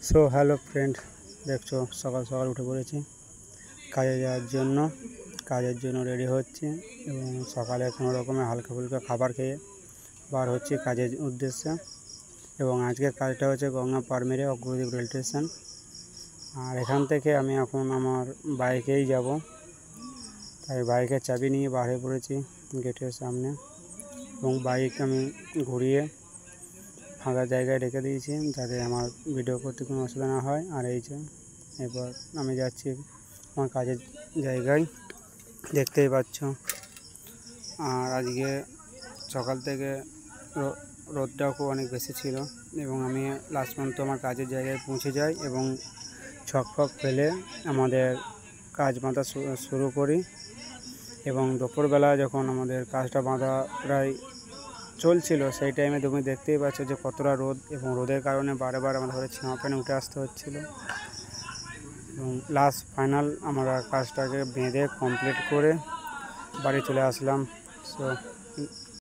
So hello friend, দেখছো সকাল সকাল উঠে পড়েছি কাজে যাওয়ার জন্য। কাজের জন্য রেডি হচ্ছি এবং সকালে কোনো রকমের হালকা ফুলকা খাবার খেয়ে বার হচ্ছি কাজের উদ্দেশ্যে। এবং আজকের কাজটা হচ্ছে গঙ্গা পারমেরে অগ্রদ্বীপ রেল স্টেশন। আর এখান থেকে আমি এখন আমার বাইকেই যাব, তাই বাইকের চাবি নিয়ে বার হয়ে পড়েছি গেটের সামনে। এবং বাইক আমি ঘুরিয়ে ফাঁকা জায়গায় রেখে দিয়েছি যাতে আমার ভিডিও করতে কোনো অসুবিধা না হয়। আর এই যে এবার আমি যাচ্ছি আমার কাজের জায়গায়, দেখতেই পাচ্ছ। আর আজকে সকাল থেকে রোদটাও খুব অনেক বেশি ছিল এবং আমি লাস্ট পর্যন্ত আমার কাজের জায়গায় পৌঁছে যাই এবং ছক ফক ফেলে আমাদের কাজ বাঁধা শুরু করি। এবং দুপুরবেলা যখন আমাদের কাজটা বাঁধা প্রায় চলছিল, সেই টাইমে তুমি দেখতেই পাচ্ছ যে কতটা রোদ, এবং রোদের কারণে বারবার আমাদের ঘরে ছাঁ প্যানে উঠে আসতে হচ্ছিল। এবং লাস্ট ফাইনাল আমরা কাজটাকে বেঁধে কমপ্লিট করে বাড়ি চলে আসলাম। সো